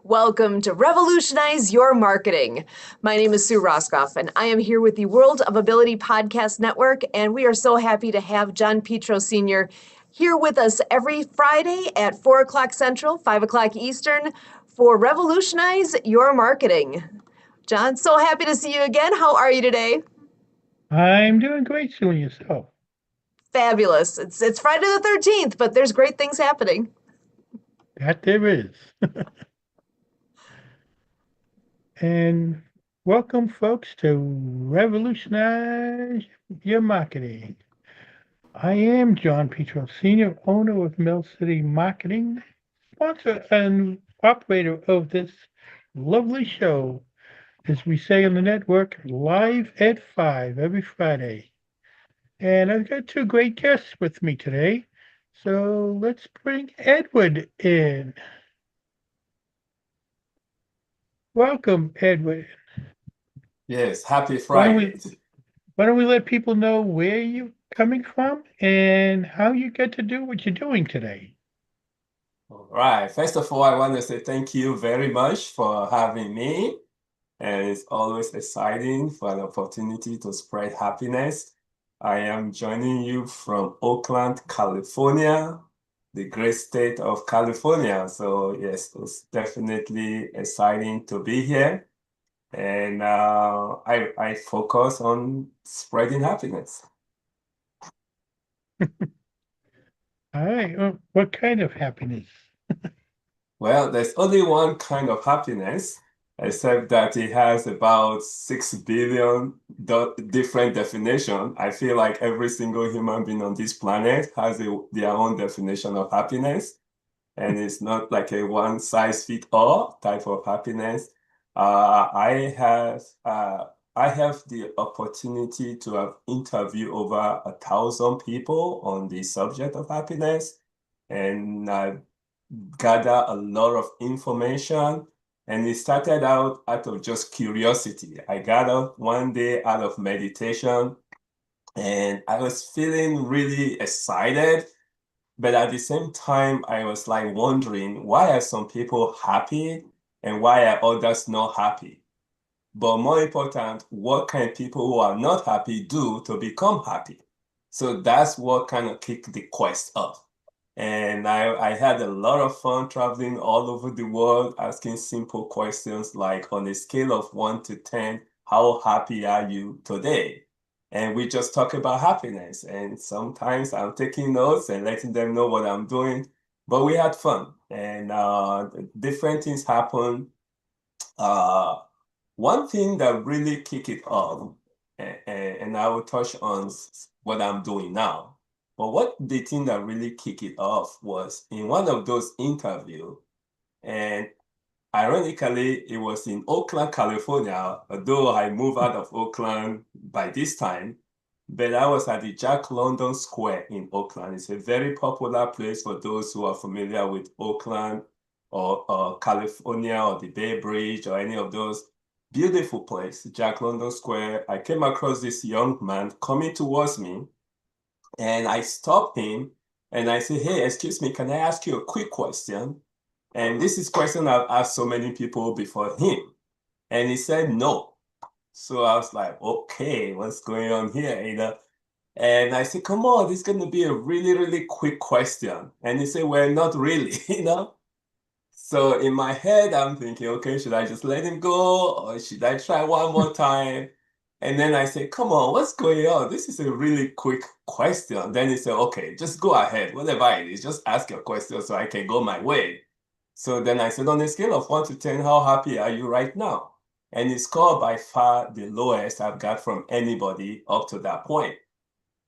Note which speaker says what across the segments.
Speaker 1: Welcome to Revolutionize Your Marketing. My name is Sue Roskoff, and I am here with the World of Ability Podcast Network, and we are so happy to have John Petros Sr. here with us every Friday at 4 o'clock Central, 5 o'clock Eastern for Revolutionize Your Marketing. John, so happy to see you again. How are you today?
Speaker 2: I'm doing great, Sue, and yourself.
Speaker 1: Fabulous. It's Friday the 13th, but there's great things happening.
Speaker 2: That there is. And welcome, folks, to Revolutionize Your Marketing. I am John Petros Sr., owner of Mill City Marketing, sponsor and operator of this lovely show, as we say on the network, live at 5 every Friday. And I've got two great guests with me today. So let's bring Edwin in. Welcome, Edwin.
Speaker 3: Yes, happy
Speaker 2: Why don't
Speaker 3: Friday.
Speaker 2: we why don't we let people know where you're coming from and how you get to do what you're doing today?
Speaker 3: All right. First of all, I want to say thank you very much for having me. And it's always exciting for an opportunity to spread happiness. I am joining you from Oakland, California, the great state of California. So yes, it's definitely exciting to be here. And I focus on spreading happiness.
Speaker 2: All right. What kind of happiness?
Speaker 3: Well, there's only one kind of happiness, except that it has about 6 billion different definitions. I feel like every single human being on this planet has their own definition of happiness. And it's not like a one size fit all type of happiness. I have the opportunity to have interviewed over 1,000 people on the subject of happiness. And I gather a lot of information. And it started out of just curiosity. I got up one day out of meditation and I was feeling really excited. But at the same time, I was like wondering, why are some people happy and why are others not happy? But more important, what can people who are not happy do to become happy? So that's what kind of kicked the quest off. And I had a lot of fun traveling all over the world, asking simple questions like, on a scale of 1 to 10, how happy are you today? And we just talk about happiness. And sometimes I'm taking notes and letting them know what I'm doing. But we had fun. And different things happen. One thing that really kicked it off, and I will touch on what I'm doing now. But what the thing that really kicked it off was in one of those interviews, and ironically, it was in Oakland, California, although I moved out of Oakland by this time, but I was at the Jack London Square in Oakland. It's a very popular place for those who are familiar with Oakland or California or the Bay Bridge or any of those. Beautiful place, Jack London Square. I came across this young man coming towards me. And I stopped him and I said, hey, excuse me, can I ask you a quick question? And this is a question I've asked so many people before him. And he said, no. So I was like, okay, what's going on here? And I said, come on, this is going to be a really, really quick question. And he said, well, not really, So in my head, I'm thinking, okay, should I just let him go or should I try one more time? And then I say, come on, what's going on? This is a really quick question. Then he said, okay, just go ahead, whatever it is, just ask your question so I can go my way. So then I said, on a scale of 1 to 10, how happy are you right now? And he scored by far the lowest I've got from anybody up to that point.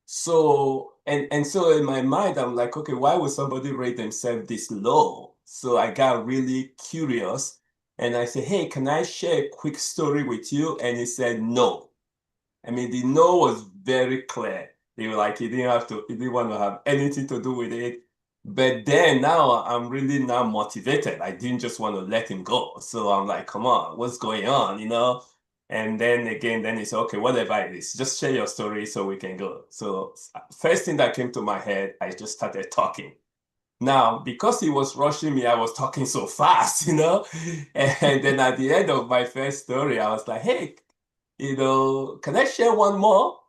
Speaker 3: So, and so in my mind, I'm like, okay, why would somebody rate themselves this low? So I got really curious and I said, hey, can I share a quick story with you? And he said, no. I mean, the no was very clear. They were like, he didn't want to have anything to do with it. But then now I'm really now motivated. I didn't just want to let him go. So I'm like, come on, what's going on? And then again, then it's okay, whatever it is, just share your story so we can go. So first thing that came to my head, I just started talking. Now, because he was rushing me, I was talking so fast, And then at the end of my first story, I was like, hey, can I share one more?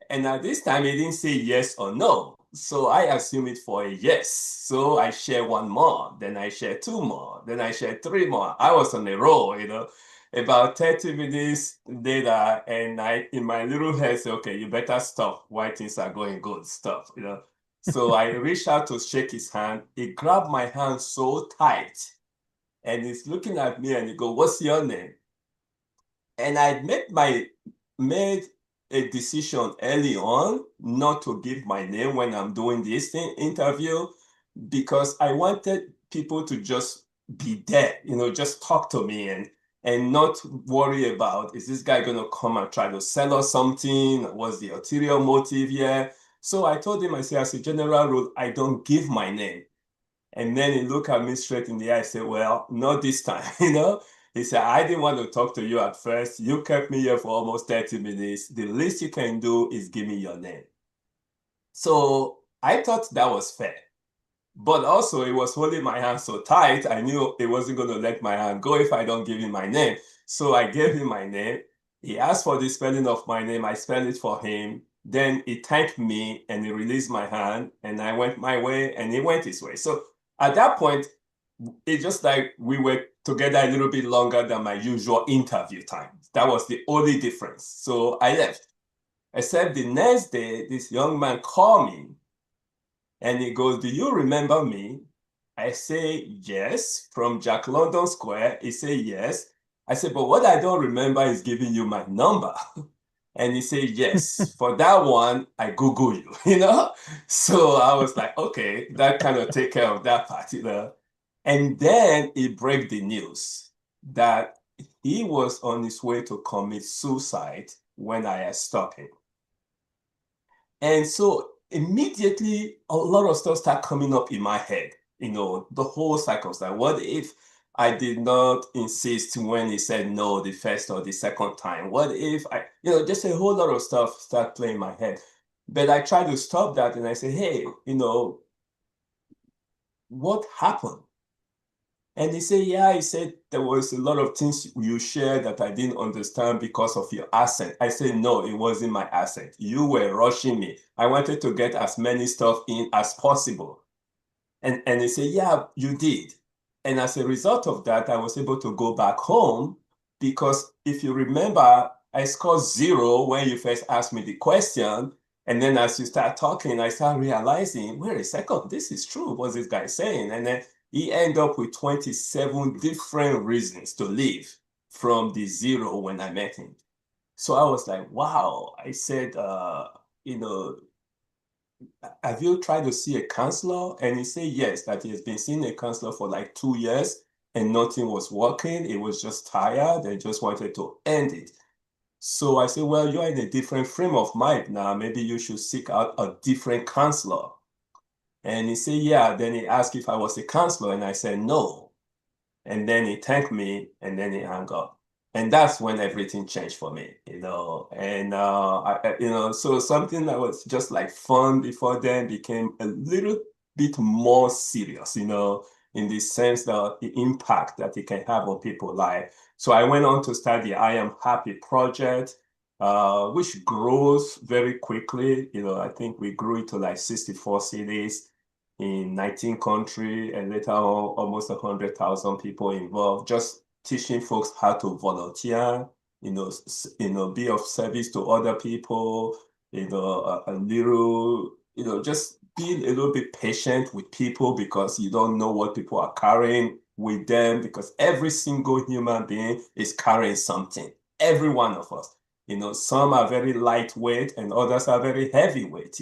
Speaker 3: And at this time, he didn't say yes or no. So I assume it for a yes. So I share one more, then I share two more, then I share three more. I was on a roll, About 30 minutes later, and I, in my little head, say, okay, you better stop while things are going good, stop. So I reached out to shake his hand. He grabbed my hand so tight, and he's looking at me and he go, what's your name? And I made a decision early on not to give my name when I'm doing this interview, because I wanted people to just be there, just talk to me and not worry about, is this guy going to come and try to sell us something? What's the ulterior motive here? So I told him, I said, as a general rule, I don't give my name. And then he looked at me straight in the eye and said, well, not this time, He said, I didn't want to talk to you at first. You kept me here for almost 30 minutes. The least you can do is give me your name. So I thought that was fair. But also, he was holding my hand so tight, I knew he wasn't going to let my hand go if I don't give him my name. So I gave him my name. He asked for the spelling of my name. I spelled it for him. Then he thanked me and he released my hand, and I went my way and he went his way. So at that point, it's just like we were together a little bit longer than my usual interview time. That was the only difference. So I left. Except the next day, this young man called me and he goes, do you remember me? I say, yes, from Jack London Square. He said, yes. I said, but what I don't remember is giving you my number. And he said, yes, for that one, I Google you, So I was like, okay, that kind of take care of that part. And then he break the news that he was on his way to commit suicide when I had stopped him. And so immediately a lot of stuff started coming up in my head, the whole circumstance. What if I did not insist when he said no the first or the second time? What if just a whole lot of stuff started playing in my head. But I tried to stop that and I said, hey, what happened? And he said, yeah, he said there was a lot of things you shared that I didn't understand because of your accent. I said, no, it wasn't my accent. You were rushing me. I wanted to get as many stuff in as possible. And he said, yeah, you did. And as a result of that, I was able to go back home because if you remember, I scored 0 when you first asked me the question. And then as you start talking, I start realizing, wait a second, this is true. What's this guy saying? And then he ended up with 27 different reasons to leave from the 0 when I met him. So I was like, wow. I said, have you tried to see a counselor? And he said yes, that he has been seeing a counselor for like 2 years and nothing was working. He was just tired and just wanted to end it. So I said, well, you're in a different frame of mind now. Maybe you should seek out a different counselor. And he said, yeah. Then he asked if I was a counselor, and I said, no. And then he thanked me, and then he hung up. And that's when everything changed for me, And so something that was just like fun before then became a little bit more serious, in the sense that the impact that it can have on people's life. So I went on to start the I Am Happy project, which grows very quickly. I think we grew it to like 64 cities in 19 countries, and later on, almost 100,000 people involved, just teaching folks how to volunteer, be of service to other people, a little, just being a little bit patient with people because you don't know what people are carrying with them, because every single human being is carrying something, every one of us. Some are very lightweight and others are very heavyweight,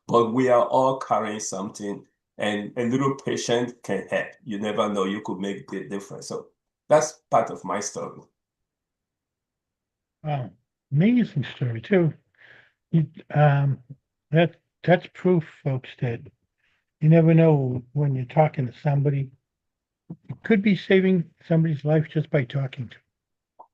Speaker 3: but we are all carrying something, and a little patience can help. You never know, you could make the difference. So that's part of my story.
Speaker 2: Wow, amazing story too. You, that's proof, folks, that you never know when you're talking to somebody. You could be saving somebody's life just by talking to them.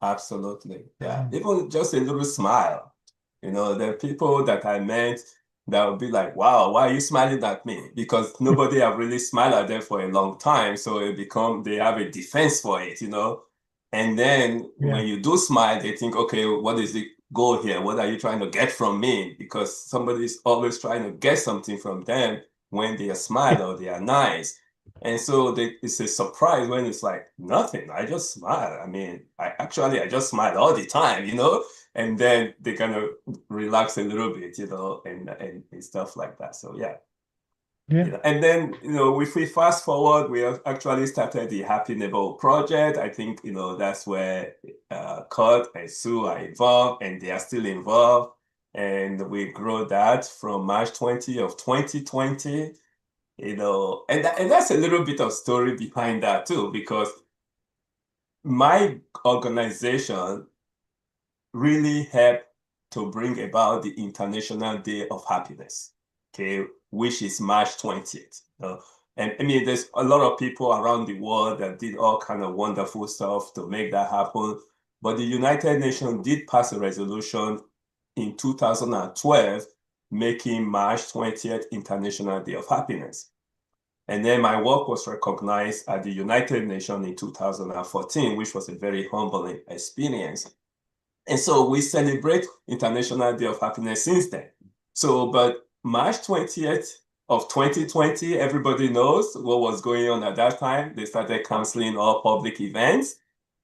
Speaker 3: Absolutely. Yeah. Even just a little smile. There are people that I met, that would be like, wow, why are you smiling at me? Because nobody have really smiled at them for a long time. So they have a defense for it, And then
Speaker 2: Yeah.
Speaker 3: when you do smile, they think, okay, what is the goal here? What are you trying to get from me? Because somebody's always trying to get something from them when they are smile or they are nice. And so it's a surprise when it's like, nothing, I just smile. I mean, I just smile all the time, And then they kind of relax a little bit, and stuff like that. So yeah.
Speaker 2: Yeah.
Speaker 3: And then, if we fast forward, we have actually started the Happy Neighborhood Project. I think, that's where Kurt and Sue are involved, and they are still involved. And we grow that from March 20 of 2020, and that's a little bit of story behind that too, because my organization really helped to bring about the International Day of Happiness, okay, which is March 20th. And I mean, there's a lot of people around the world that did all kind of wonderful stuff to make that happen. But the United Nations did pass a resolution in 2012 making March 20th International Day of Happiness. And then my work was recognized at the United Nations in 2014, which was a very humbling experience. And so we celebrate International Day of Happiness since then. So, but March 20th of 2020, everybody knows what was going on at that time. They started canceling all public events.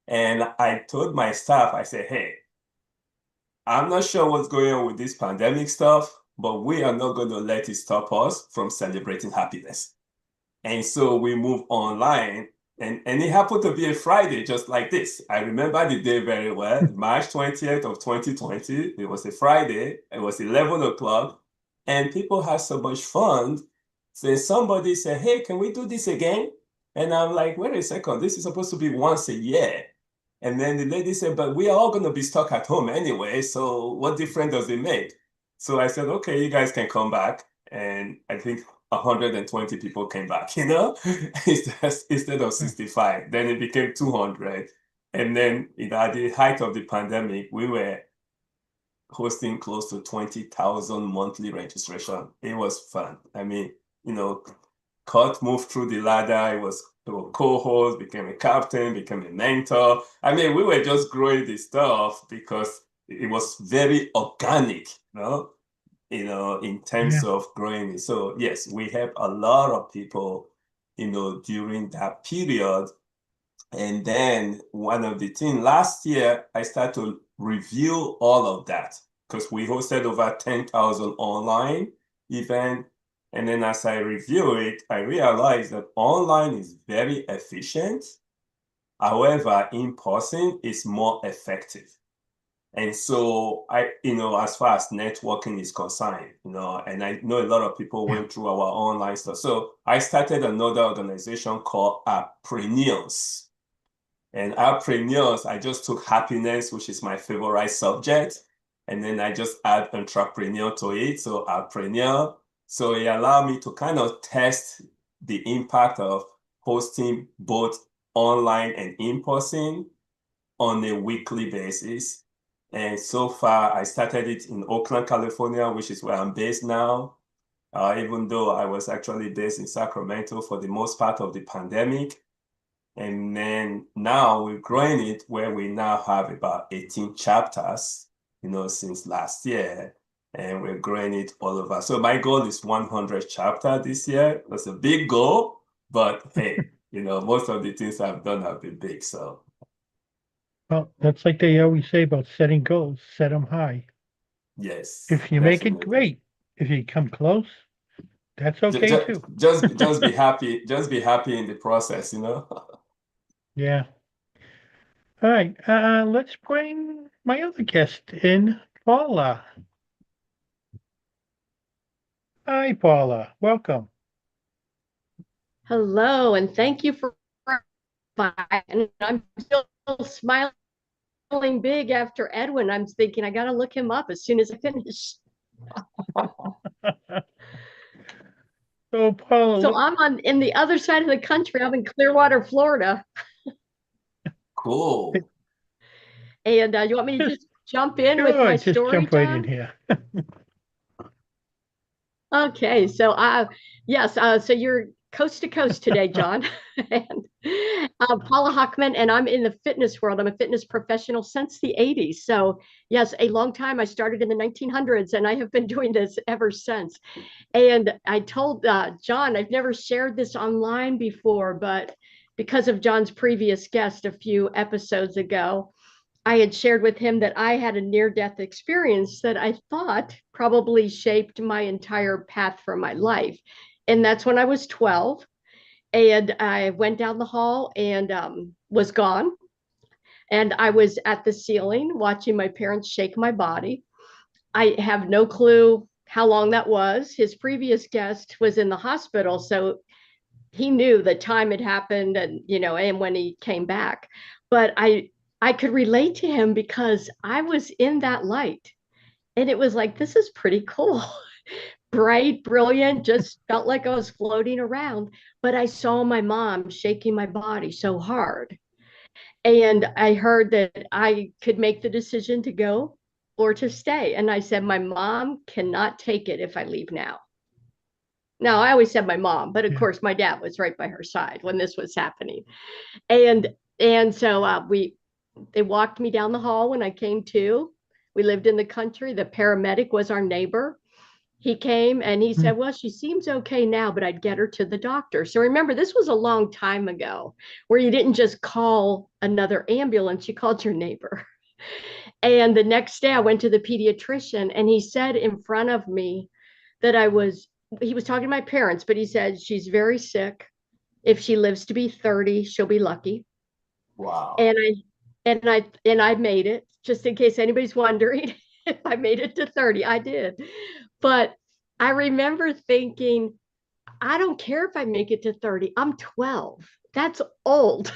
Speaker 3: And I told my staff, I said, hey, I'm not sure what's going on with this pandemic stuff, but we are not going to let it stop us from celebrating happiness. And so we moved online, and it happened to be a Friday just like this. I remember the day very well, March 20th of 2020. It was a Friday. It was 11 o'clock, and people had so much fun. So somebody said, hey, can we do this again? And I'm like, wait a second, this is supposed to be once a year. And then the lady said, but we are all going to be stuck at home anyway, so what difference does it make? So I said, okay, you guys can come back. And I think 120 people came back, instead of 65. Then it became 200. And then at the height of the pandemic, we were hosting close to 20,000 monthly registration. It was fun. I mean, Kurt moved through the ladder. It was a co-host, became a captain, became a mentor. I mean, we were just growing this stuff because it was very organic, in terms of growing it. So yes, we helped a lot of people, during that period. And then one of the things last year, I started to review all of that because we hosted over 10,000 online events. And then as I review it, I realized that online is very efficient. However, in person is more effective. And so as far as networking is concerned, and I know a lot of people went through our online stuff. So I started another organization called Appreneurs. And Appreneurs, I just took happiness, which is my favorite subject, and then I just add entrepreneur to it. So Appreneur. So it allowed me to kind of test the impact of hosting both online and in person on a weekly basis. And so far, I started it in Oakland, California, which is where I'm based now, even though I was actually based in Sacramento for the most part of the pandemic. And then now we're growing it where we now have about 18 chapters, since last year, and we're growing it all over. So my goal is 100 chapters this year. That's a big goal, but hey, most of the things I've done have been big, so.
Speaker 2: Well, that's like they always say about setting goals, set them high.
Speaker 3: Yes,
Speaker 2: If you make it,
Speaker 3: definitely.
Speaker 2: great. If you come close, that's okay too.
Speaker 3: Just be happy. Just be happy in the process,
Speaker 2: Yeah. All right. Let's bring my other guest in, Paula. Hi, Paula. Welcome.
Speaker 4: Hello, and thank you for and I'm still smiling big after Edwin. I'm thinking I got to look him up as soon as I finish.
Speaker 2: So, Paula.
Speaker 4: So I'm in the other side of the country. I'm in Clearwater, Florida.
Speaker 3: Cool.
Speaker 4: And you want me to just jump in with my
Speaker 2: just
Speaker 4: story,
Speaker 2: jump right
Speaker 4: John?
Speaker 2: in here.
Speaker 4: Okay, so yes, so you're coast to coast today, John, and Paula Hockman, and I'm in the fitness world. I'm a fitness professional since the 80s. So yes, a long time. I started in the 1900s, and I have been doing this ever since. And I told John, I've never shared this online before, but because of John's previous guest a few episodes ago, I had shared with him that I had a near-death experience that I thought probably shaped my entire path for my life. And that's when I was 12. And I went down the hall and was gone. And I was at the ceiling watching my parents shake my body. I have no clue how long that was. His previous guest was in the hospital, so he knew the time had happened and and when he came back. But I could relate to him because I was in that light. And it was like, this is pretty cool. Bright, brilliant, just felt like I was floating around. But I saw my mom shaking my body so hard. And I heard that I could make the decision to go or to stay. And I said, my mom cannot take it if I leave now. Now, I always said my mom, but of
Speaker 2: Yeah.
Speaker 4: course, my dad was right by her side when this was happening. And so they walked me down the hall when I came to. We lived in the country. The paramedic was our neighbor. He came and he said, well, she seems okay now, but I'd get her to the doctor. So remember, this was a long time ago where you didn't just call another ambulance, you called your neighbor. And the next day I went to the pediatrician and he said in front of me that he was talking to my parents, but he said, she's very sick. If she lives to be 30, she'll be lucky.
Speaker 3: Wow.
Speaker 4: And I made it, just in case anybody's wondering if I made it to 30. I did. But I remember thinking, I don't care if I make it to 30. I'm 12. That's old.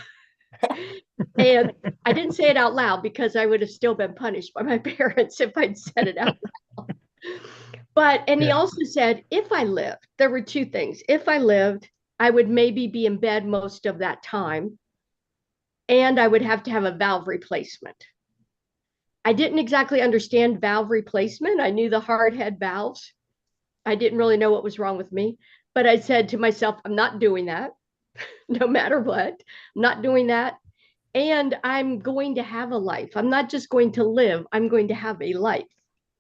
Speaker 4: And I didn't say it out loud because I would have still been punished by my parents if I'd said it out loud. And he also said, if I lived, there were two things. If I lived, I would maybe be in bed most of that time, and I would have to have a valve replacement. I didn't exactly understand valve replacement. I knew the hard head valves. I didn't really know what was wrong with me, but I said to myself, I'm not doing that no matter what. I'm not doing that. And I'm going to have a life. I'm not just going to live, I'm going to have a life.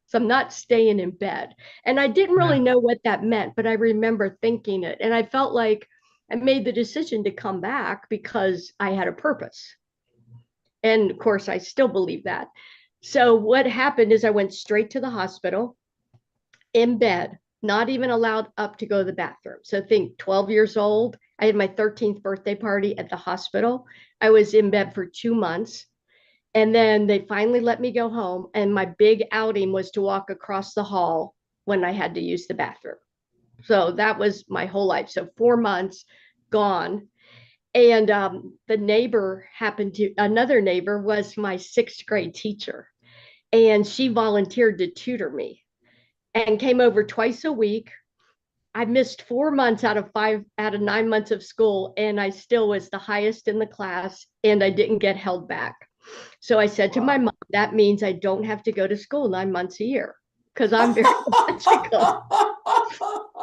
Speaker 4: So I'm not staying in bed. And I didn't really know what that meant, but I remember thinking it. And I felt like I made the decision to come back because I had a purpose. And of course, I still believe that. So what happened is I went straight to the hospital in bed, not even allowed up to go to the bathroom. So think 12 years old. I had my 13th birthday party at the hospital. I was in bed for 2 months. And then they finally let me go home. And my big outing was to walk across the hall when I had to use the bathroom. So that was my whole life. So 4 months gone. And the neighbor another neighbor was my 6th grade teacher. And she volunteered to tutor me and came over twice a week. I missed 4 months out of 9 months of school, and I still was the highest in the class, and I didn't get held back. So I said to my mom, that means I don't have to go to school 9 months a year because I'm very logical.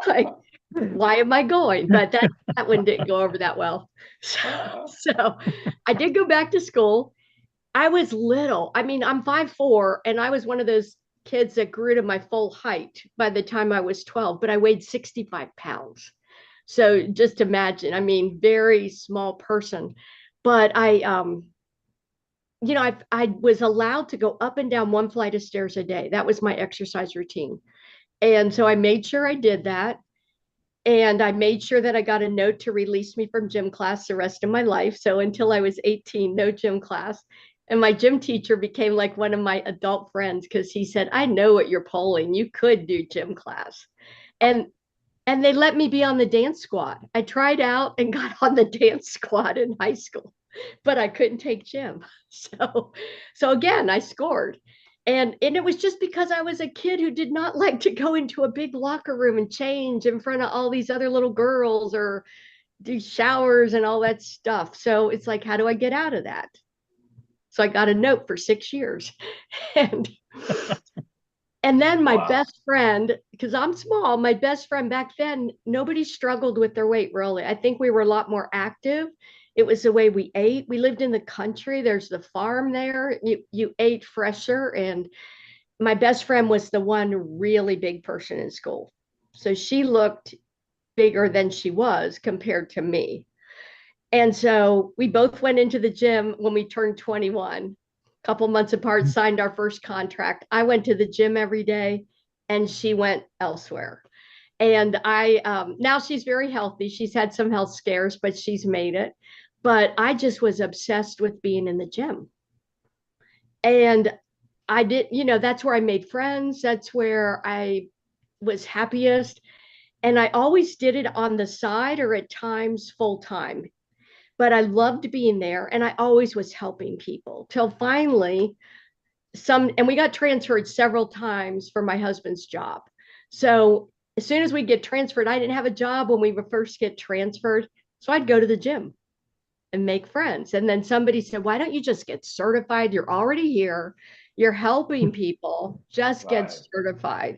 Speaker 4: Like, why am I going? But that one didn't go over that well. So I did go back to school. I was little. I mean, I'm 5'4", and I was one of those kids that grew to my full height by the time I was 12, but I weighed 65 pounds. So just imagine, I mean, very small person. But I was allowed to go up and down one flight of stairs a day. That was my exercise routine. And so I made sure I did that. And I made sure that I got a note to release me from gym class the rest of my life. So until I was 18, no gym class. And my gym teacher became like one of my adult friends because he said, I know what you're pulling. You could do gym class. And they let me be on the dance squad. I tried out and got on the dance squad in high school, but I couldn't take gym. So again, I scored. And it was just because I was a kid who did not like to go into a big locker room and change in front of all these other little girls or do showers and all that stuff. So it's like, how do I get out of that? So I got a note for 6 years. And And then my
Speaker 3: Wow.
Speaker 4: best friend, because I'm small, my best friend back then, nobody struggled with their weight really. I think we were a lot more active. It was the way we ate. We lived in the country. There's the farm there. You ate fresher. And my best friend was the one really big person in school. So she looked bigger than she was compared to me. And so we both went into the gym when we turned 21, a couple months apart, signed our first contract. I went to the gym every day and she went elsewhere. And now she's very healthy. She's had some health scares, but she's made it. But I just was obsessed with being in the gym. And I did, that's where I made friends. That's where I was happiest. And I always did it on the side or at times full time. But I loved being there and I always was helping people till finally and we got transferred several times for my husband's job. So as soon as we get transferred, I didn't have a job when we would first get transferred. So I'd go to the gym and make friends. And then somebody said, why don't you just get certified? You're already here. You're helping people. Just get
Speaker 3: Right.
Speaker 4: certified.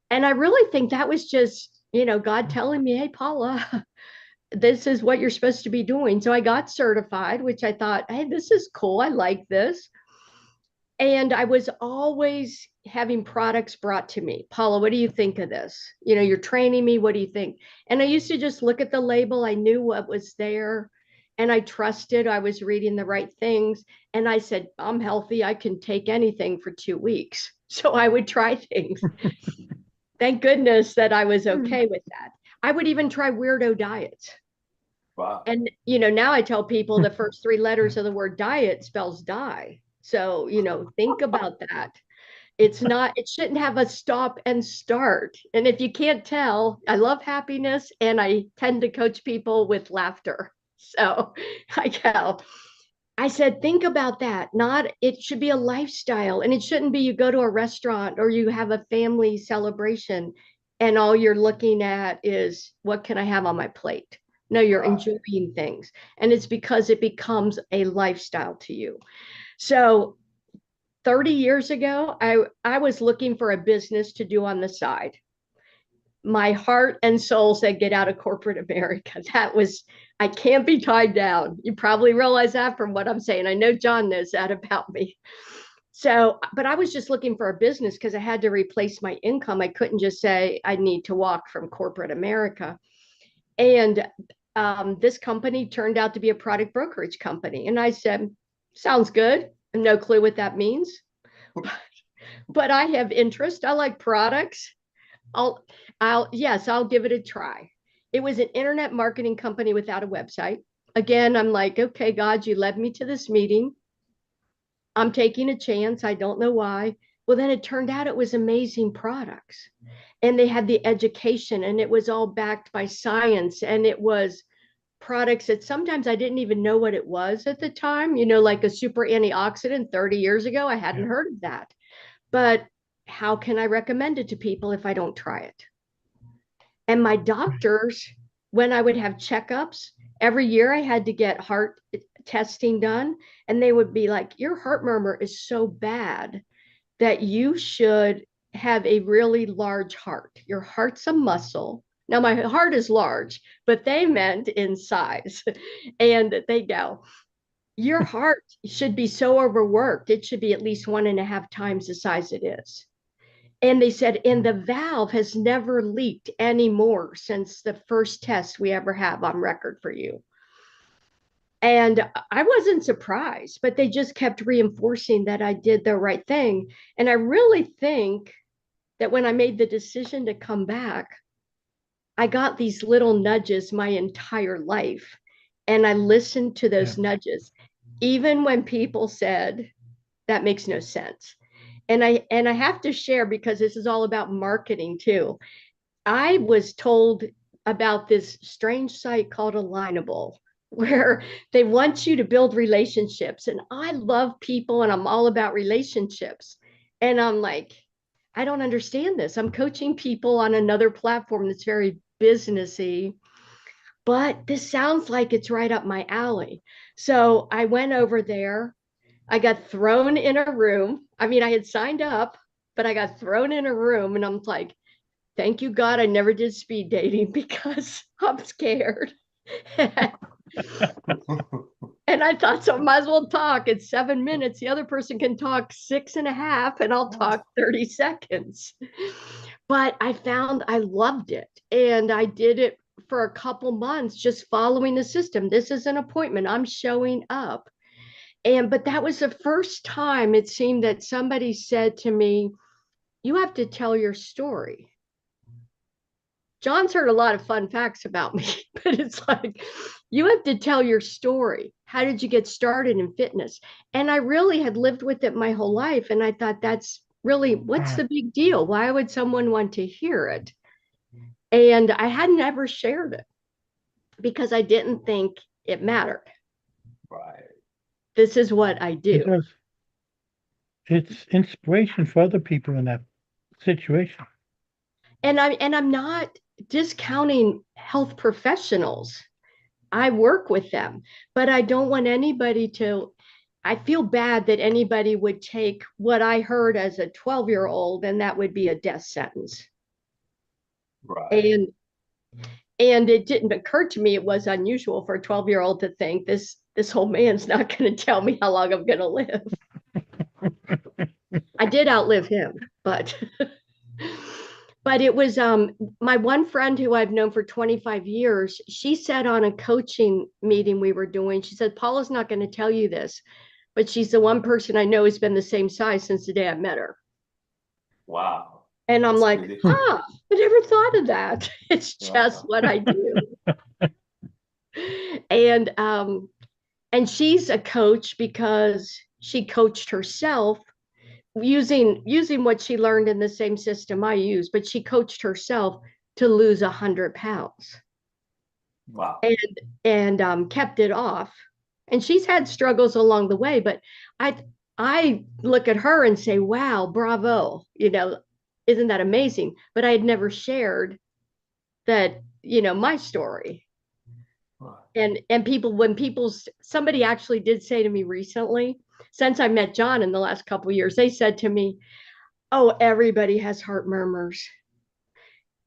Speaker 4: And I really think that was just, God telling me, hey, Paula, this is what you're supposed to be doing. So I got certified, which I thought, hey, this is cool. I like this. And I was always having products brought to me. Paula, what do you think of this? You're training me. What do you think? And I used to just look at the label. I knew what was there and I trusted I was reading the right things. And I said, I'm healthy. I can take anything for 2 weeks. So I would try things. Thank goodness that I was okay with that. I would even try weirdo diets.
Speaker 3: Wow.
Speaker 4: And, now I tell people the first 3 letters of the word diet spells die. So, think about that. It shouldn't have a stop and start. And if you can't tell, I love happiness and I tend to coach people with laughter. So I said, think about that. It should be a lifestyle and it shouldn't be you go to a restaurant or you have a family celebration and all you're looking at is what can I have on my plate? No, you're
Speaker 3: Right.
Speaker 4: enjoying things. And it's because it becomes a lifestyle to you. So 30 years ago, I was looking for a business to do on the side. My heart and soul said, get out of corporate America. I can't be tied down. You probably realize that from what I'm saying. I know John knows that about me. So, but I was just looking for a business because I had to replace my income. I couldn't just say I need to walk from corporate America. And this company turned out to be a product brokerage company. And I said, sounds good. No clue what that means. But I have interest. I like products. I'll give it a try. It was an internet marketing company without a website. Again, I'm like, okay, God, you led me to this meeting. I'm taking a chance. I don't know why. Well, then it turned out it was amazing products. And they had the education and it was all backed by science. And it was products that sometimes I didn't even know what it was at the time, like a super antioxidant 30 years ago. I hadn't heard of that. But how can I recommend it to people if I don't try it? And my doctors, when I would have checkups, every year I had to get heart testing done. And they would be like, your heart murmur is so bad that you should have a really large heart. Your heart's a muscle. Now, my heart is large, but they meant in size. And they go, your heart should be so overworked. It should be at least 1.5 times the size it is. And they said, and the valve has never leaked anymore since the first test we ever have on record for you. And I wasn't surprised, but they just kept reinforcing that I did the right thing. And I really think that when I made the decision to come back, I got these little nudges my entire life. And I listened to those nudges, even when people said, that makes no sense. And I have to share, because this is all about marketing too. I was told about this strange site called Alignable, where they want you to build relationships. And I love people and I'm all about relationships. And I'm like, I don't understand this. I'm coaching people on another platform that's very businessy, but this sounds like it's right up my alley. So I went over there. I got thrown in a room. I mean, I had signed up. but I got thrown in a room and I'm like, thank you, God, I never did speed dating because I'm scared. And I thought, so I might as well talk. It's 7 minutes. The other person can talk 6.5, and I'll talk 30 seconds. But I found I loved it. And I did it for a couple months, just following the system. This is an appointment. I'm showing up. But that was the first time it seemed that somebody said to me, you have to tell your story. John's heard a lot of fun facts about me, but it's like, you have to tell your story. How did you get started in fitness? And I really had lived with it my whole life. And I thought, that's really, what's the big deal? Why would someone want to hear it? And I had never shared it because I didn't think it mattered.
Speaker 3: Right.
Speaker 4: This is what I do.
Speaker 2: Because it's inspiration for other people in that situation.
Speaker 4: And I'm not discounting health professionals. I work with them, but I don't want anybody to, I feel bad that anybody would take what I heard as a 12-year-old and that would be a death sentence.
Speaker 3: Right.
Speaker 4: And it didn't occur to me it was unusual for a 12-year-old to think this whole man's not going to tell me how long I'm going to live. I did outlive him, but it was my one friend who I've known for 25 years. She said on a coaching meeting we were doing, she said, Paula's not going to tell you this, but she's the one person I know who's been the same size since the day I met her.
Speaker 3: Wow.
Speaker 4: And I'm
Speaker 3: That's
Speaker 4: like,
Speaker 3: really cool.
Speaker 4: I never thought of that. It's just
Speaker 3: Wow.
Speaker 4: what I do. And she's a coach because she coached herself using what she learned in the same system I use, but she coached herself to lose 100 pounds.
Speaker 3: Wow.
Speaker 4: And kept it off. And she's had struggles along the way, but I look at her and say, wow, bravo, isn't that amazing? But I had never shared that, my story.
Speaker 3: Wow.
Speaker 4: And somebody actually did say to me recently, since I met John in the last couple of years, they said to me, oh, everybody has heart murmurs.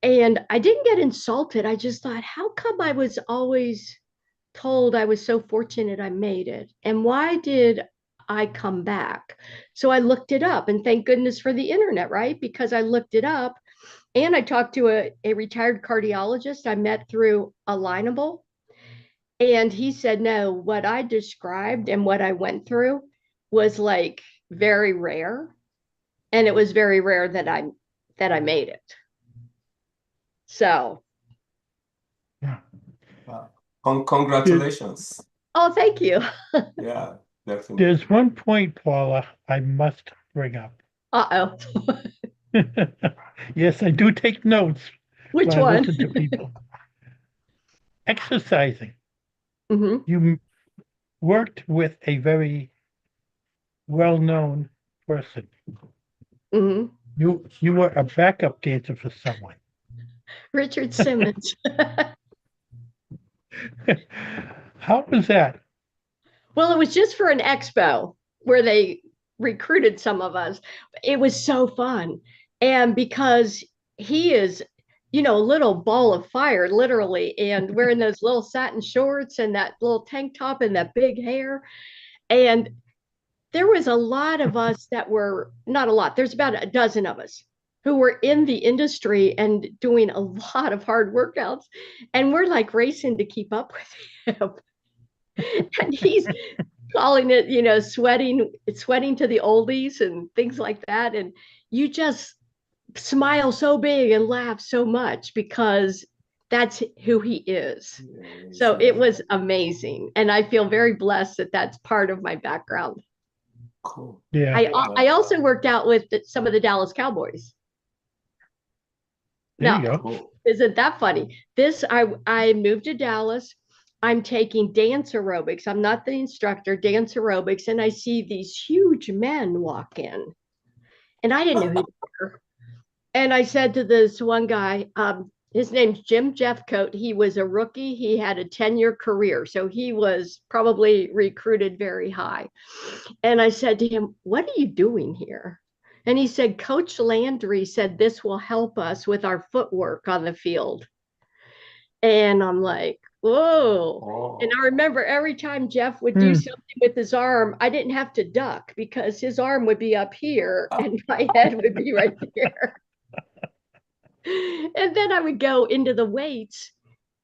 Speaker 4: And I didn't get insulted. I just thought, how come I was always told I was so fortunate I made it? And why did I come back? So I looked it up, and thank goodness for the internet, right? Because I looked it up and I talked to a retired cardiologist I met through Alignable. And he said, no, what I described and what I went through was like very rare. And it was very rare that I made it. So.
Speaker 2: Yeah.
Speaker 3: Wow. Congratulations.
Speaker 4: Oh, thank you.
Speaker 3: Yeah, definitely.
Speaker 2: There's one point, Paula, I must bring up.
Speaker 4: Uh-oh.
Speaker 2: Yes, I do take notes
Speaker 4: Which
Speaker 2: when I
Speaker 4: one?
Speaker 2: listen to people. Exercising.
Speaker 4: Mm-hmm.
Speaker 2: You worked with a very well-known person.
Speaker 4: Mm-hmm.
Speaker 2: You were a backup dancer for someone.
Speaker 4: Richard Simmons.
Speaker 2: How was that?
Speaker 4: Well, it was just for an expo where they recruited some of us. It was so fun. And because he is, a little ball of fire, literally, and wearing those little satin shorts and that little tank top and that big hair. And there was a lot of us that were, not a lot, there's about a dozen of us who were in the industry and doing a lot of hard workouts. And we're like racing to keep up with him. And he's calling it, sweating to the oldies and things like that. And you just smile so big and laugh so much because that's who he is. So it was amazing. And I feel very blessed that that's part of my background.
Speaker 3: Cool.
Speaker 2: Yeah.
Speaker 4: I also worked out with some of the Dallas Cowboys.
Speaker 2: There you
Speaker 4: Now,
Speaker 2: go.
Speaker 3: Cool.
Speaker 4: isn't that funny? I moved to Dallas. I'm taking dance aerobics. I'm not the instructor, dance aerobics. And I see these huge men walk in. And I didn't know who they were. And I said to this one guy, his name's Jim Jeffcoat. He was a rookie. He had a 10-year career. So he was probably recruited very high. And I said to him, what are you doing here? And he said, Coach Landry said this will help us with our footwork on the field. And I'm like, whoa. And I remember every time Jeff would do something with his arm, I didn't have to duck because his arm would be up here and my head would be right there. And then I would go into the weights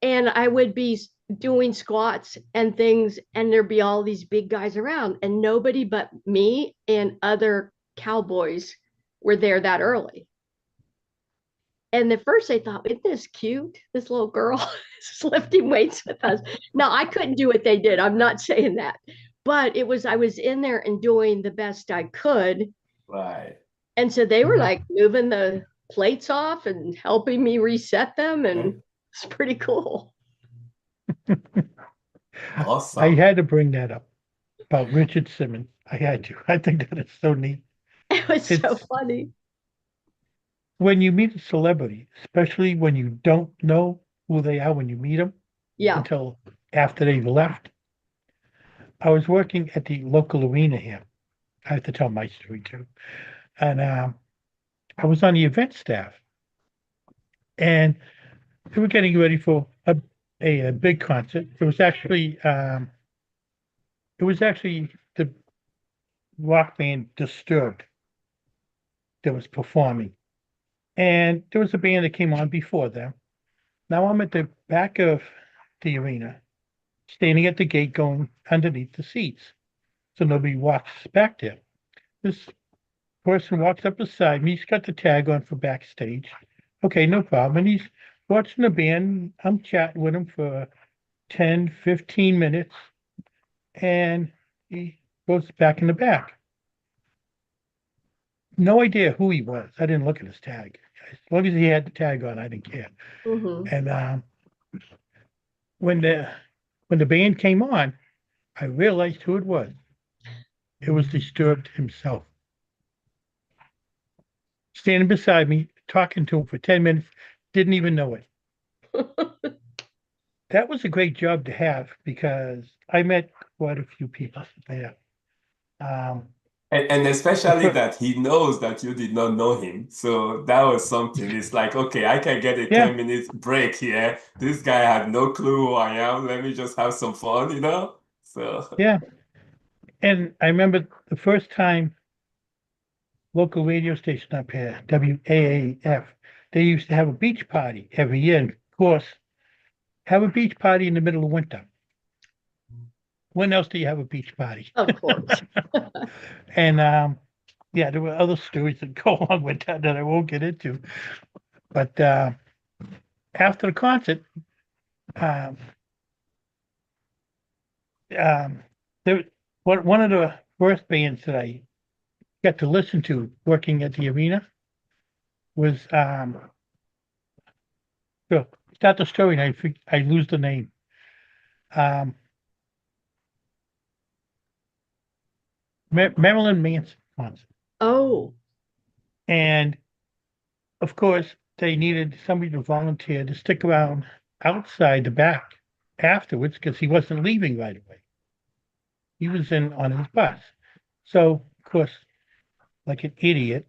Speaker 4: and I would be doing squats and things, and there'd be all these big guys around, and nobody but me and other cowboys were there that early. And at first I thought, isn't this cute? This little girl is lifting weights with us. Now, I couldn't do what they did. I'm not saying that. But I was in there and doing the best I could.
Speaker 3: Right.
Speaker 4: And so they were like moving the plates off and helping me reset them. And it's pretty cool.
Speaker 3: Awesome.
Speaker 2: I had to bring that up about Richard Simmons. I had to. I think that is so neat.
Speaker 4: It was so funny.
Speaker 2: When you meet a celebrity, especially when you don't know who they are when you meet them until after they've left. I was working at the local arena here. I have to tell my story too. And I was on the event staff. And they were getting ready for a big concert. It was actually the rock band Disturbed that was performing. And there was a band that came on before them. Now I'm at the back of the arena, standing at the gate going underneath the seats. So nobody walks back there. This person walks up beside me. He's got the tag on for backstage. Okay, no problem. And he's watching the band. I'm chatting with him for 10, 15 minutes. And he goes back in the back. No idea who he was. I didn't look at his tag. As long as he had the tag on, I didn't care. And when the band came on, I realized who it was. It was Disturbed himself. Standing beside me, talking to him for 10 minutes, didn't even know it. That was a great job to have because I met quite a few people there.
Speaker 3: And especially that he knows that you did not know him. So that was something. It's like, okay, I can get a 10-minute break here. This guy had no clue who I am. Let me just have some fun, you know? So
Speaker 2: yeah. And I remember the first time local radio station up here, WAAF, they used to have a beach party every year. And of course, have a beach party in the middle of winter. When else do you have a beach party?
Speaker 4: Of course.
Speaker 2: And there were other stories that go along with that I won't get into. But after the concert, one of the first bands that I got to listen to working at the arena was start the story and I lose the name. Marilyn Manson concert.
Speaker 4: Oh.
Speaker 2: And of course, they needed somebody to volunteer to stick around outside the back afterwards because he wasn't leaving right away. He was on his bus. So, of course, like an idiot,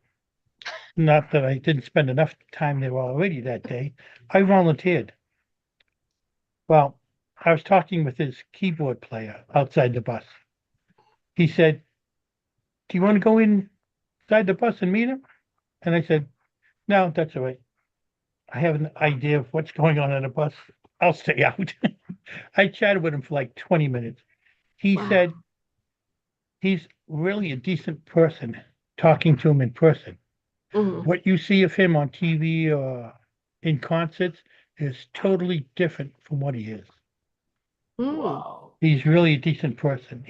Speaker 2: not that I didn't spend enough time there already that day, I volunteered. Well, I was talking with his keyboard player outside the bus. He said, "Do you want to go inside the bus and meet him?" And I said, "No, that's all right. I have an idea of what's going on the bus. I'll stay out." I chatted with him for like 20 minutes. He said he's really a decent person talking to him in person. What you see of him on TV or in concerts is totally different from what he is.
Speaker 3: wow.
Speaker 2: He's really a decent person.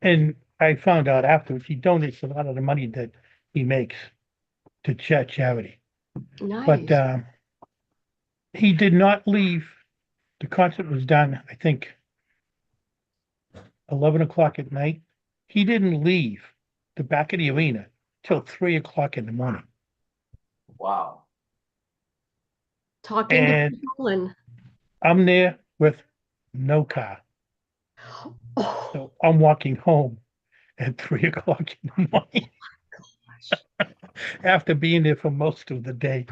Speaker 2: And I found out afterwards he donates a lot of the money that he makes to charity.
Speaker 4: Nice.
Speaker 2: But he did not leave. The concert was done, I think, 11 o'clock at night. He didn't leave the back of the arena till 3 o'clock in the morning.
Speaker 3: Wow.
Speaker 4: Talking to people and
Speaker 2: I'm there with no car. So I'm walking home at 3 o'clock in the morning. after being there for most of the day.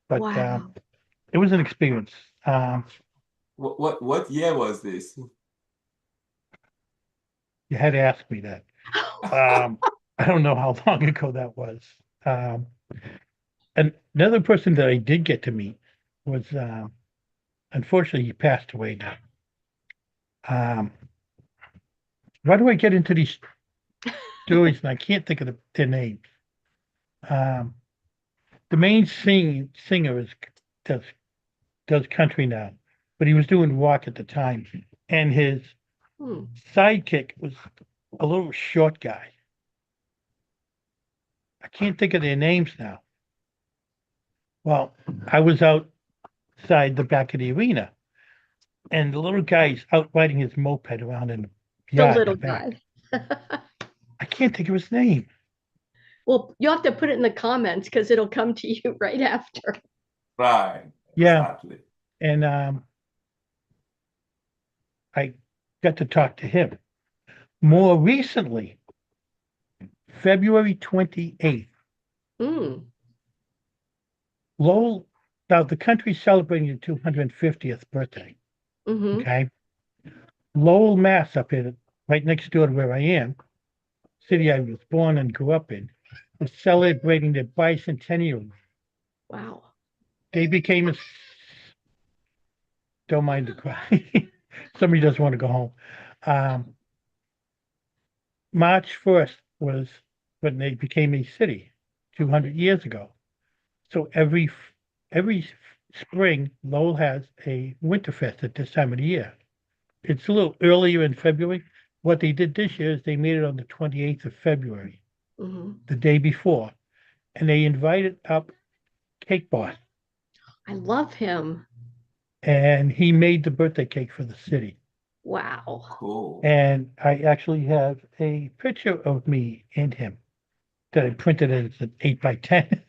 Speaker 2: But
Speaker 4: Wow.
Speaker 2: it was an experience.
Speaker 3: What year was this?
Speaker 2: You had to ask me that. I don't know how long ago that was. And another person that I did get to meet was, unfortunately, he passed away now. Why do I get into these stories and I can't think of their names? The main singer does country now, but he was doing rock at the time, and his sidekick was a little short guy. I can't think of their names now. Well, I was outside the back of the arena, and the little guy's out riding his moped around in the
Speaker 4: The
Speaker 2: yard in
Speaker 4: little
Speaker 2: the back.
Speaker 4: guy.
Speaker 2: I can't think of his name.
Speaker 4: Well, you'll have to put it in the comments because it'll come to you right after.
Speaker 3: Right.
Speaker 2: Yeah.
Speaker 3: Exactly.
Speaker 2: And I got to talk to him. More recently, February 28th,
Speaker 4: Mm.
Speaker 2: Lowell, now the country's celebrating the 250th birthday,
Speaker 4: Hmm.
Speaker 2: okay? Lowell, Mass, up here, right next door to where I am, city I was born and grew up in, is celebrating their bicentennial.
Speaker 4: Wow.
Speaker 2: They became don't mind the cry. Somebody doesn't want to go home. March 1st was when they became a city 200 years ago. So every spring, Lowell has a Winterfest at this time of the year. It's a little earlier in February. What they did this year is they made it on the 28th of February,
Speaker 4: Hmm.
Speaker 2: the day before, and they invited up Cake Boss,
Speaker 4: I love him.
Speaker 2: and he made the birthday cake for the city.
Speaker 4: Wow.
Speaker 3: Cool.
Speaker 2: And I actually have a picture of me and him that I printed as an 8x10.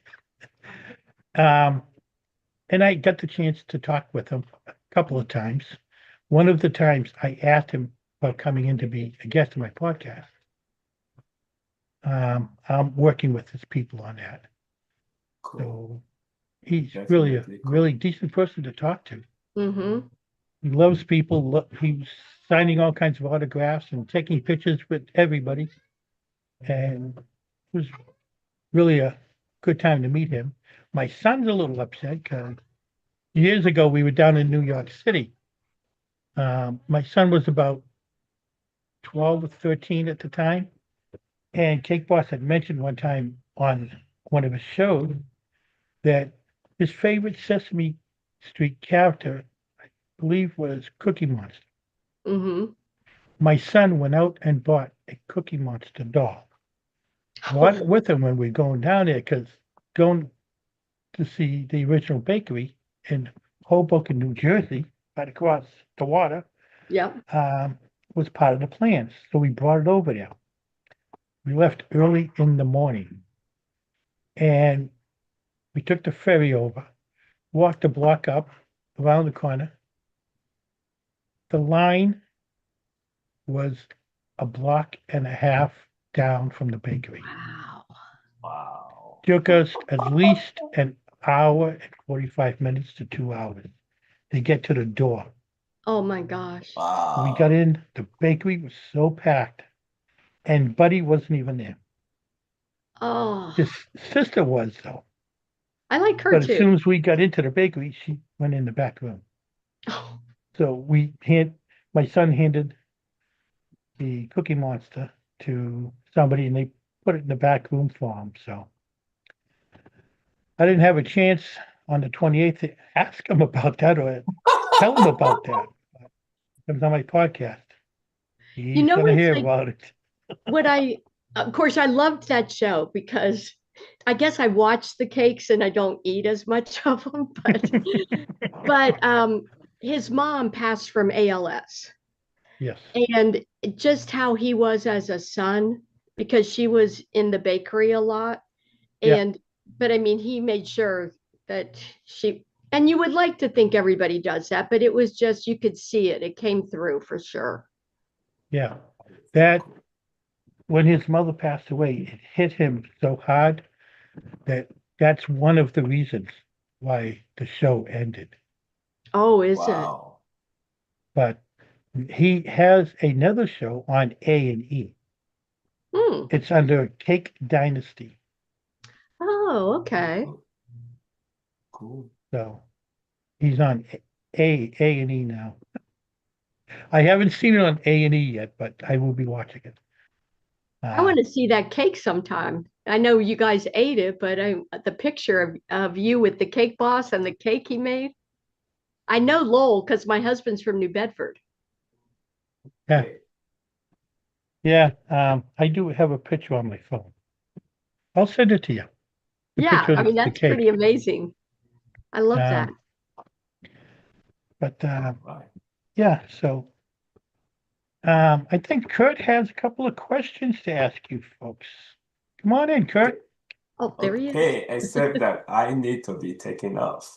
Speaker 2: And I got the chance to talk with him a couple of times. One of the times I asked him about coming in to be a guest on my podcast. I'm working with his people on that.
Speaker 3: Cool.
Speaker 2: So he's really a
Speaker 3: Definitely cool.
Speaker 2: really decent person to talk to.
Speaker 4: Hmm.
Speaker 2: He loves people. He's signing all kinds of autographs and taking pictures with everybody. And it was really a good time to meet him. My son's a little upset because years ago we were down in New York City. My son was about 12 or 13 at the time. And Cake Boss had mentioned one time on one of his shows that his favorite Sesame Street character, I believe, was Cookie Monster.
Speaker 4: Hmm.
Speaker 2: My son went out and bought a Cookie Monster doll. Brought it with him when we were going down there because going to see the original bakery in Hoboken, New Jersey, right across the water,
Speaker 4: Yep.
Speaker 2: was part of the plans. So we brought it over there. We left early in the morning and we took the ferry over, walked the block up around the corner. The line was a block and a half down from the bakery.
Speaker 4: Wow.
Speaker 3: Wow.
Speaker 2: Took us at least an hour and 45 minutes to 2 hours to get to the door.
Speaker 4: Oh my gosh.
Speaker 2: We got in, the bakery was so packed, and Buddy wasn't even there.
Speaker 4: Oh,
Speaker 2: His sister was, though.
Speaker 4: I like her
Speaker 2: But as
Speaker 4: too.
Speaker 2: soon as we got into the bakery, she went in the back room.
Speaker 4: Oh,
Speaker 2: So my son handed the Cookie Monster to somebody, and they put it in the back room for him. So I didn't have a chance on the 28th to ask him about that or tell him about that. It was on my podcast. He's
Speaker 4: know,
Speaker 2: gonna
Speaker 4: it's
Speaker 2: hear
Speaker 4: like
Speaker 2: about it.
Speaker 4: of course, I loved that show because I guess I watch the cakes and I don't eat as much of them, but his mom passed from ALS.
Speaker 2: Yes.
Speaker 4: And just how he was as a son, because she was in the bakery a lot.
Speaker 2: Yeah.
Speaker 4: And, but I mean, he made sure that and you would like to think everybody does that, but it was just, you could see it. It came through for sure.
Speaker 2: Yeah. That when his mother passed away, it hit him so hard that that's one of the reasons why the show ended.
Speaker 4: Oh, is it?
Speaker 3: Wow.
Speaker 2: But he has another show on A&E.
Speaker 4: Hmm.
Speaker 2: It's under Cake Dynasty.
Speaker 4: Oh, okay.
Speaker 3: Cool.
Speaker 2: So he's on A&E now. I haven't seen it on A&E yet, but I will be watching it.
Speaker 4: I want to see that cake sometime. I know you guys ate it, but the picture of you with the cake boss and the cake he made. I know Lowell because my husband's from New Bedford.
Speaker 2: Yeah.
Speaker 3: Okay.
Speaker 2: Yeah, I do have a picture on my phone. I'll send it to you. The
Speaker 4: Yeah,
Speaker 2: picture
Speaker 4: I
Speaker 2: of
Speaker 4: mean,
Speaker 2: the
Speaker 4: that's
Speaker 2: cake.
Speaker 4: pretty amazing. I love that.
Speaker 2: But
Speaker 3: Right.
Speaker 2: yeah, so I think Kurt has a couple of questions to ask you folks. Come on in, Kurt.
Speaker 4: Oh, there he is.
Speaker 3: Okay, except that I need to be taken off.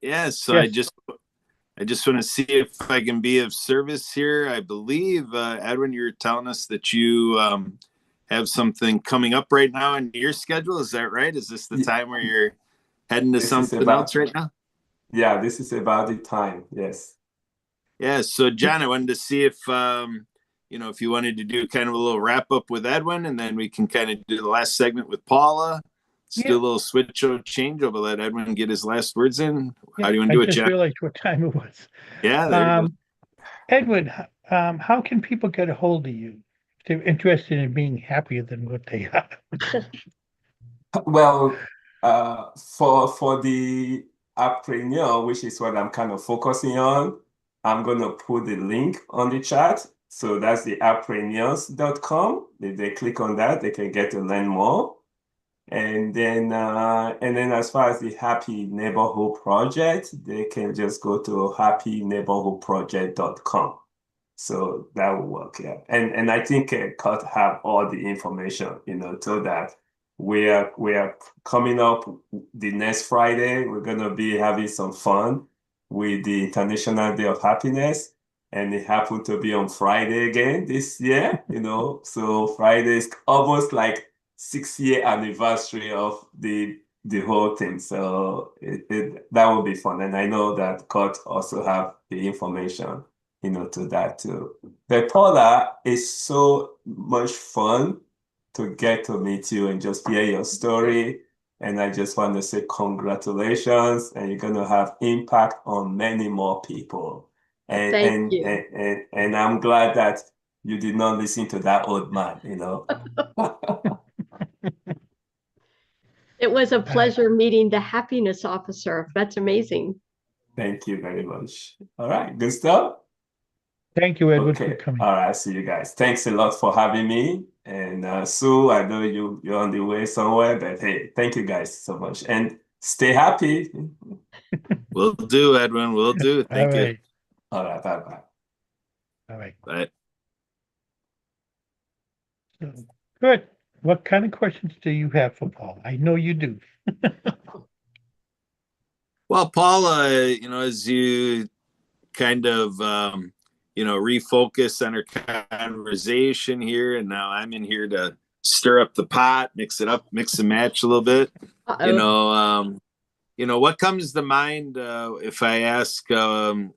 Speaker 5: Yes, so
Speaker 2: Yes.
Speaker 5: I just want to see if I can be of service here. I believe, Edwin, you're telling us that you have something coming up right now in your schedule. Is that right? Is this the
Speaker 3: Ye-
Speaker 5: time where you're heading to
Speaker 3: This is
Speaker 5: something
Speaker 3: about,
Speaker 5: else right now?
Speaker 3: yeah, this is about the time. Yes.
Speaker 5: Yeah. So, John, I wanted to see if if you wanted to do kind of a little wrap up with Edwin, and then we can kind of do the last segment with Paula. Let's do a little switch or change over. Let Edwin get his last words in. How do you want to do
Speaker 2: I
Speaker 5: it,
Speaker 2: just
Speaker 5: John?
Speaker 2: realized what time it was.
Speaker 5: Yeah, there you go.
Speaker 2: Edwin, how can people get a hold of you if they're interested in being happier than what they are?
Speaker 3: Well, for the appreneur, which is what I'm kind of focusing on, I'm gonna put the link on the chat. So that's the appreneurs.com. If they click on that, they can get to learn more. And then as far as the Happy Neighborhood Project, they can just go to happyneighborhoodproject.com. So that will work, yeah. And I think Kurt have all the information, so that we are coming up the next Friday. We're gonna be having some fun with the International Day of Happiness. And it happened to be on Friday again this year, So Friday is almost like 6-year anniversary of the whole thing. So that will be fun. And I know that Kurt also have the information, to that too. But Paula, it's so much fun to get to meet you and just hear your story. And I just want to say congratulations, and you're gonna have impact on many more people.
Speaker 4: Thank you.
Speaker 3: And I'm glad that you did not listen to that old man,
Speaker 4: It was a pleasure meeting the happiness officer. That's amazing.
Speaker 3: Thank you very much. All right, good stuff.
Speaker 2: Thank you, Edward, for
Speaker 3: Okay.
Speaker 2: coming.
Speaker 3: All right, see you guys. Thanks a lot for having me. And Sue, I know you're on the way somewhere, but hey, thank you guys so much. And stay happy.
Speaker 5: Will do, Edwin. Will do. Thank
Speaker 2: All
Speaker 5: you.
Speaker 2: right.
Speaker 3: All right, bye-bye.
Speaker 2: All right.
Speaker 5: Bye.
Speaker 2: So, good. What kind of questions do you have for Paul? I know you do.
Speaker 5: Well, Paula, as you kind of, refocus on our conversation here, and now I'm in here to stir up the pot, mix it up, mix and match a little bit.
Speaker 4: Uh-oh.
Speaker 5: What comes to mind if I ask in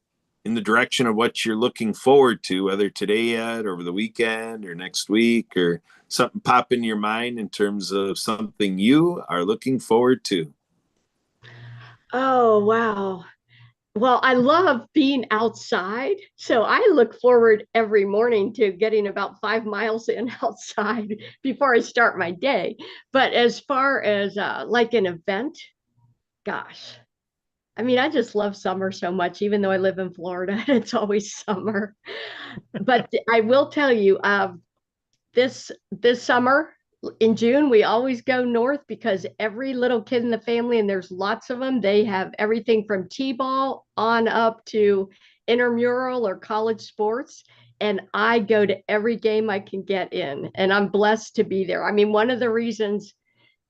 Speaker 5: the direction of what you're looking forward to, whether today yet, or over the weekend, or next week, or something pop in your mind in terms of something you are looking forward to?
Speaker 4: Oh, wow. Well, I love being outside. So I look forward every morning to getting about 5 miles in outside before I start my day. But as far as like an event, gosh, I mean, I just love summer so much, even though I live in Florida, it's always summer. But I will tell you, this summer in June, we always go north because every little kid in the family, and there's lots of them, they have everything from t-ball on up to intramural or college sports. And I go to every game I can get in, and I'm blessed to be there. I mean, one of the reasons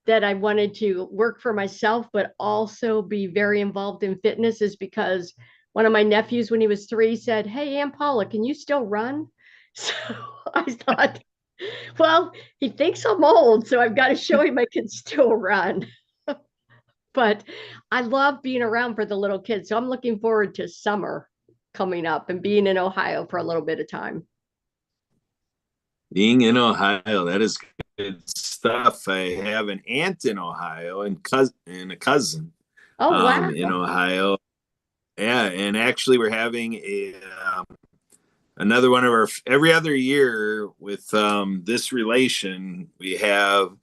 Speaker 4: that I wanted to work for myself, but also be very involved in fitness is because one of my nephews, when he was 3, said, "Hey, Aunt Paula, can you still run?" So I thought, Well, he thinks I'm old, so I've got to show him I can still run. But I love being around for the little kids. So I'm looking forward to summer coming up and being in Ohio for a little bit of time.
Speaker 5: Being in Ohio, that is good stuff. I have an aunt in Ohio and a cousin
Speaker 4: Oh, wow.
Speaker 5: in Ohio. Yeah, and actually we're having another one of our every other year with this relation. We have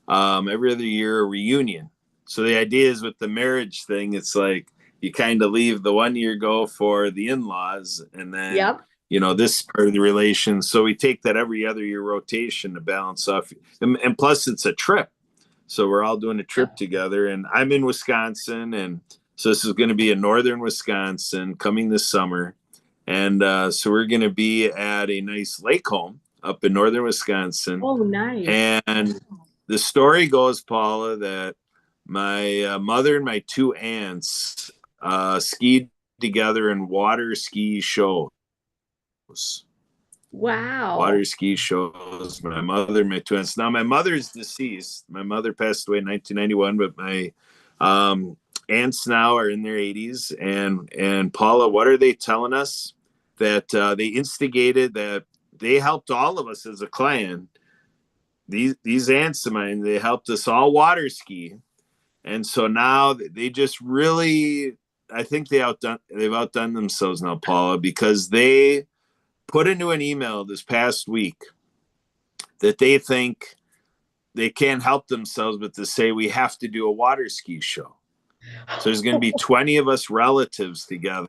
Speaker 5: every other year a reunion. So the idea is with the marriage thing, it's like you kind of leave the 1 year go for the in-laws, and then
Speaker 4: Yep.
Speaker 5: this part of the relation. So we take that every other year rotation to balance off, and plus it's a trip. So we're all doing a trip together, and I'm in Wisconsin, and so this is going to be in northern Wisconsin coming this summer, and so we're going to be at a nice lake home up in northern Wisconsin.
Speaker 4: Oh, nice.
Speaker 5: And the story goes, Paula, that my mother and my two aunts skied together in water ski shows.
Speaker 4: Wow.
Speaker 5: Water ski shows. My mother, my two aunts. Now, my mother's deceased. My mother passed away in 1991, but my aunts now are in their 80s. And Paula, what are they telling us? That they instigated, that they helped all of us as a clan. These aunts of mine, they helped us all water ski. And so now they just really, I think they've outdone themselves now, Paula, because they put into an email this past week that they think they can't help themselves but to say we have to do a water ski show. So there's going to be 20 of us relatives together,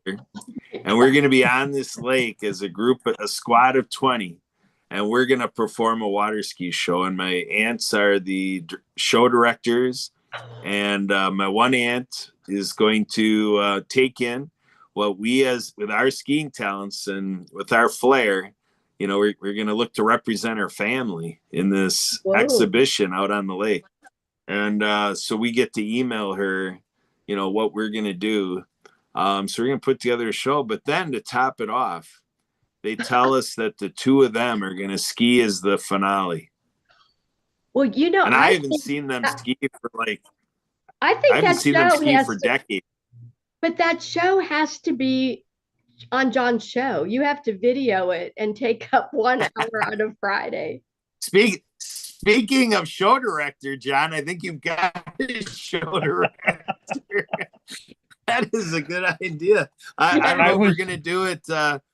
Speaker 5: and we're going to be on this lake as a group, a squad of 20, and we're going to perform a water ski show. And my aunts are the show directors, and my one aunt is going to take in what we, as with our skiing talents and with our flair, we're going to look to represent our family in this exhibition out on the lake. And so we get to email her, what we're going to do. So we're going to put together a show, but then to top it off, they tell us that the two of them are going to ski as the finale.
Speaker 4: Well,
Speaker 5: and I haven't seen them ski for
Speaker 4: I haven't
Speaker 5: seen them ski for decades.
Speaker 4: But that show has to be on John's show. You have to video it and take up 1 hour on a Friday.
Speaker 5: Speaking of show director, John, I think you've got a show director. That is a good idea. I don't know if we're going to do it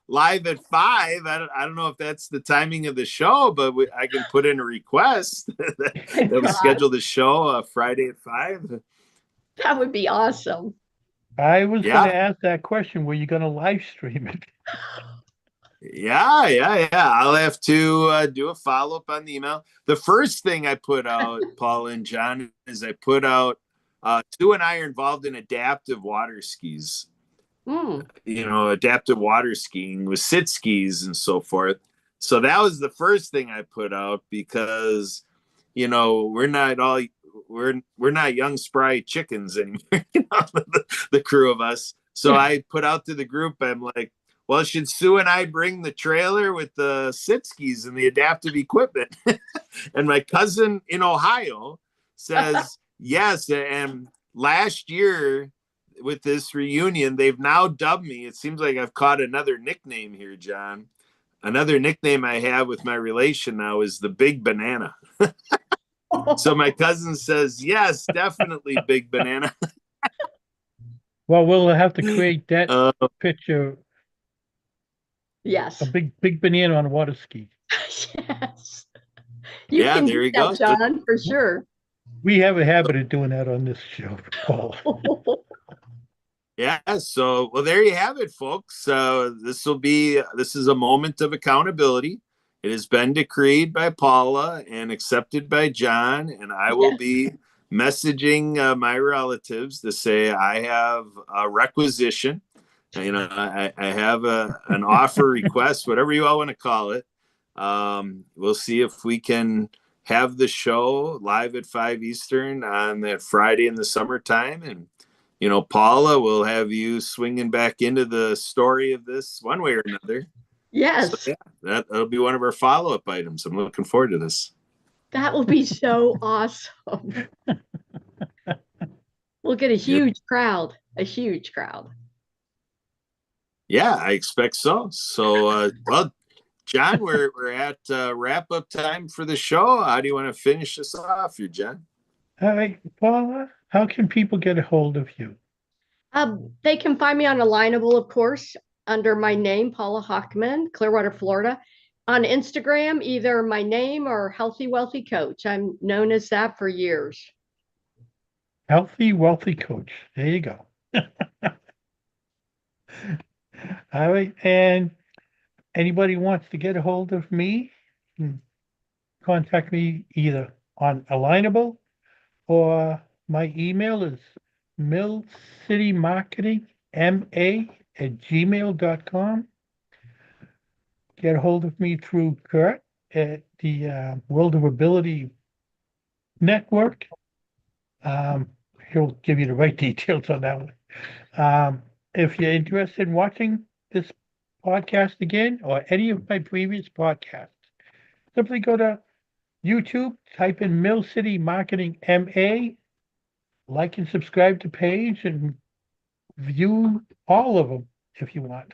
Speaker 5: live at 5. I don't know if that's the timing of the show, but I can put in a request that we schedule the show Friday at 5.
Speaker 4: That would be awesome.
Speaker 2: I was going to ask that question. Were you going to live stream it?
Speaker 5: Yeah. I'll have to do a follow-up on the email. The first thing I put out, Paul and John, is I put out Sue and I are involved in adaptive water skis. Adaptive water skiing with sit skis and so forth. So that was the first thing I put out because, we're not young spry chickens anymore, the crew of us. So I put out to the group, I'm like, well, should Sue and I bring the trailer with the sit skis and the adaptive equipment? And my cousin in Ohio says, yes. And last year with this reunion, they've now dubbed me. It seems like I've caught another nickname here, John. Another nickname I have with my relation now is the Big Banana. So my cousin says, yes, definitely Big Banana.
Speaker 2: Well, we'll have to create that picture.
Speaker 4: Yes.
Speaker 2: A big banana on a water ski.
Speaker 4: Yes. You can
Speaker 5: there
Speaker 4: do
Speaker 5: you
Speaker 4: that,
Speaker 5: go,
Speaker 4: John, for sure.
Speaker 2: We have a habit of doing that on this show, Paul.
Speaker 5: Yeah. So, well, there you have it, folks. This is a moment of accountability. It has been decreed by Paula and accepted by John, and I will be messaging my relatives to say I have a requisition. I have an offer request, whatever you all want to call it. We'll see if we can have the show live at 5 Eastern on that Friday in the summertime. And, Paula, will have you swinging back into the story of this one way or another.
Speaker 4: Yes,
Speaker 5: So, yeah, that'll be one of our follow-up items. I'm looking forward to this.
Speaker 4: that will be so awesome. We'll get a huge crowd, a huge crowd.
Speaker 5: Yeah, I expect so. So, well, John, we're at wrap-up time for the show. How do you want to finish this off here, John?
Speaker 2: All right, Paula, how can people get a hold of you?
Speaker 4: They can find me on Alignable, of course, under my name, Paula Hockman, Clearwater, Florida. On Instagram, either my name or Healthy Wealthy Coach. I'm known as that for years.
Speaker 2: Healthy, Wealthy Coach. There you go. All right, and anybody wants to get a hold of me, contact me either on Alignable or my email is millcitymarketingma@gmail.com. Get a hold of me through Kurt at the World of Ability Network. He'll give you the right details on that one. If you're interested in watching this podcast again or any of my previous podcasts, simply go to YouTube, type in Mill City Marketing MA, like and subscribe to page, and view all of them if you want.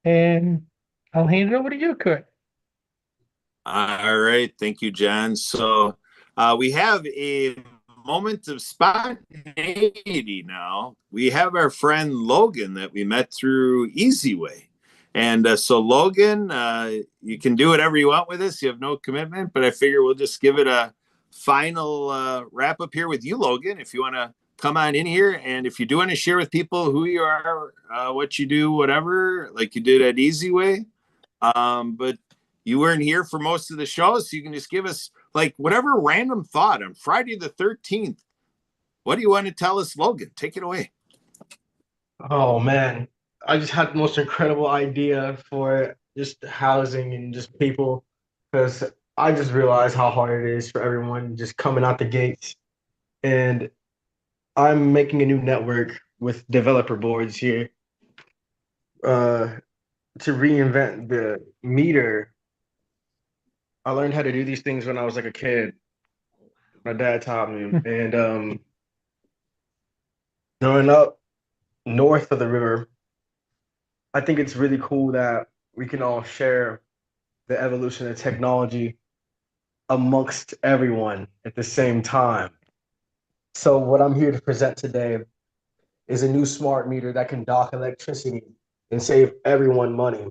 Speaker 2: And I'll hand it over to you, Kurt.
Speaker 5: All right. Thank you, John. So we have a moment of spontaneity now. We have our friend Logan that we met through Easy Way. And so Logan, you can do whatever you want with this. You have no commitment, but I figure we'll just give it a final wrap up here with you, Logan, if you want to come on in here. And if you do want to share with people who you are, what you do, whatever, like you did at Easy Way. But you weren't here for most of the show, so you can just give us like whatever random thought on Friday the 13th. What do you want to tell us, Logan? Take it away.
Speaker 6: Oh man, I just had the most incredible idea for just housing and just people, because I just realized how hard it is for everyone just coming out the gates. And I'm making a new network with developer boards here to reinvent the meter. I learned how to do these things when I was like a kid. My dad taught me. And growing up north of the river, I think it's really cool that we can all share the evolution of technology amongst everyone at the same time. So what I'm here to present today is a new smart meter that can dock electricity and save everyone money.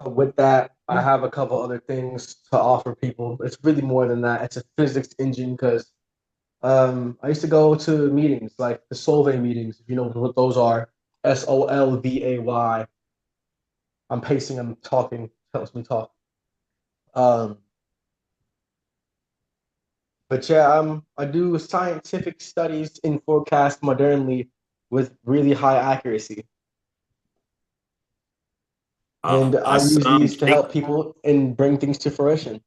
Speaker 6: With that, I have a couple other things to offer people. It's really more than that. It's a physics engine because I used to go to meetings like the Solvay meetings, if you know what those are. SOLVAY. I'm pacing, I'm talking, helps me talk. But yeah, I do scientific studies in forecast modernly with really high accuracy. And I use these to help people and bring things to fruition.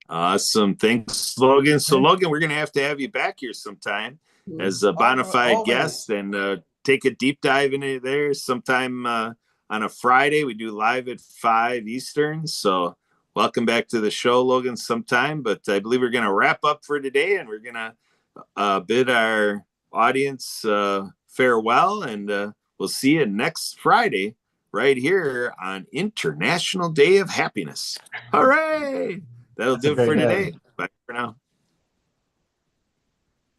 Speaker 5: Awesome. Thanks, Logan. So, Logan, we're going to have you back here sometime as a bona fide guest and take a deep dive into there sometime on a Friday. We do live at 5 Eastern. So, welcome back to the show, Logan, sometime. But I believe we're going to wrap up for today and we're going to bid our audience farewell. And we'll see you next Friday right here on International Day of Happiness. Hooray! That'll do it for today.